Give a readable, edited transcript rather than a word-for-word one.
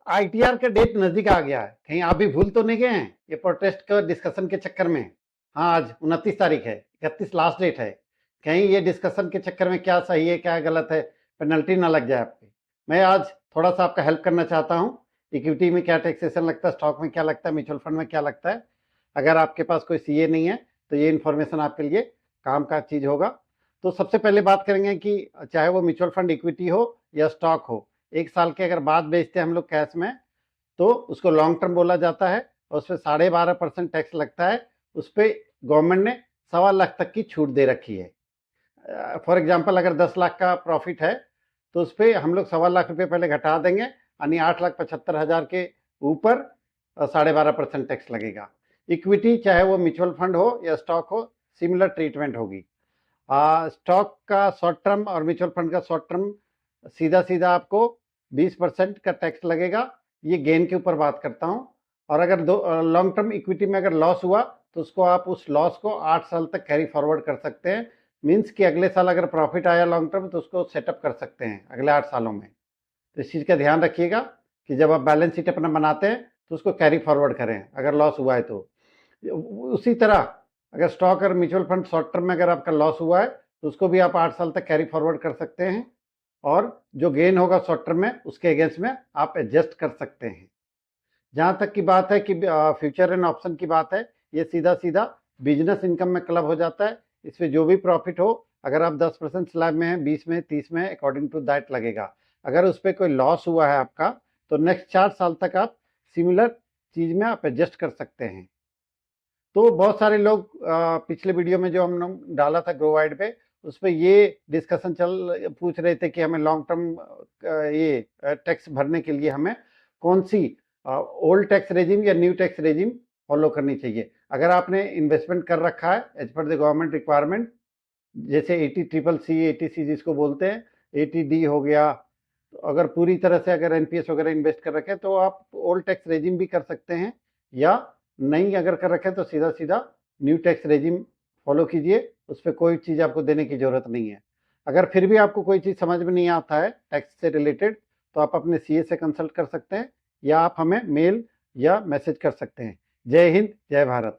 ITR का date नजदीक आ गया है, कहीं आप भी भूल तो नहीं गए हैं ये प्रोटेस्ट का डिस्कशन के चक्कर में। हाँ, आज 29 तारीख है, 31 लास्ट डेट है। कहीं ये डिस्कशन के चक्कर में क्या सही है क्या गलत है, पेनल्टी ना लग जाए आपकी। मैं आज थोड़ा सा आपका हेल्प करना चाहता हूँ। इक्विटी में क्या टैक्सेशन लगता है, स्टॉक में क्या लगता है, म्यूचुअल फंड में क्या लगता है। अगर आपके पास कोई सीए नहीं है तो ये इन्फॉर्मेशन आपके लिए काम का चीज होगा। तो सबसे पहले बात करेंगे कि चाहे वो म्यूचुअल फंड इक्विटी हो या स्टॉक हो, 1 साल के अगर बाद बेचते हैं हम लोग कैश में तो उसको लॉन्ग टर्म बोला जाता है और उस पर 12.5% टैक्स लगता है। उस पर गवर्नमेंट ने 1.25 लाख तक की छूट दे रखी है। फॉर एग्जाम्पल अगर 10 लाख का प्रॉफिट है तो उस पर हम लोग 1.25 लाख रुपये पहले घटा देंगे, यानी 8,75,000 के ऊपर 12.5% टैक्स लगेगा। इक्विटी चाहे वो म्यूचुअल फंड हो या स्टॉक हो, सिमिलर ट्रीटमेंट होगी। स्टॉक का शॉर्ट टर्म और म्यूचुअल फंड का शॉर्ट टर्म सीधा सीधा आपको 20% का टैक्स लगेगा। ये गेन के ऊपर बात करता हूँ। और अगर लॉन्ग टर्म इक्विटी में अगर लॉस हुआ तो उसको आप उस लॉस को 8 साल तक कैरी फॉरवर्ड कर सकते हैं। मीन्स कि अगले साल अगर प्रॉफिट आया लॉन्ग टर्म तो उसको सेटअप कर सकते हैं अगले 8 सालों में। तो इस चीज़ का ध्यान रखिएगा कि जब आप बैलेंस शीट अपना बनाते हैं तो उसको कैरी फॉरवर्ड करें अगर लॉस हुआ है तो। उसी तरह अगर स्टॉक और म्यूचुअल फंड शॉर्ट टर्म में अगर आपका लॉस हुआ है तो उसको भी आप 8 साल तक कैरी फॉरवर्ड कर सकते हैं और जो गेन होगा शॉर्ट टर्म में उसके अगेंस्ट में आप एडजस्ट कर सकते हैं। जहाँ तक की बात है कि फ्यूचर एंड ऑप्शन की बात है, ये सीधा सीधा बिजनेस इनकम में क्लब हो जाता है। इसमें जो भी प्रॉफिट हो, अगर आप 10% स्लैब में है, 20 में, 30 में, अकॉर्डिंग टू दैट लगेगा। अगर उस पर कोई लॉस हुआ है आपका तो नेक्स्ट 4 साल तक आप सिमिलर चीज में आप एडजस्ट कर सकते हैं। तो बहुत सारे लोग पिछले वीडियो में जो हमने डाला था ग्रोवाइड पे, उस पर ये डिस्कशन पूछ रहे थे कि हमें लॉन्ग टर्म ये टैक्स भरने के लिए हमें कौन सी ओल्ड टैक्स रेजिम या न्यू टैक्स रेजिम फॉलो करनी चाहिए। अगर आपने इन्वेस्टमेंट कर रखा है as per the government requirement, जैसे 80CCC 80C जिसको बोलते हैं, 80D हो गया, तो अगर पूरी तरह से अगर एनपीएस वगैरह इन्वेस्ट कर रखे तो आप ओल्ड टैक्स रेजिम भी कर सकते हैं, या नहीं अगर कर रखे तो सीधा सीधा न्यू टैक्स रेजिम फॉलो कीजिए। उस पर कोई चीज़ आपको देने की जरूरत नहीं है। अगर फिर भी आपको कोई चीज़ समझ में नहीं आता है टैक्स से रिलेटेड तो आप अपने सीए से कंसल्ट कर सकते हैं या आप हमें मेल या मैसेज कर सकते हैं। जय हिंद, जय भारत।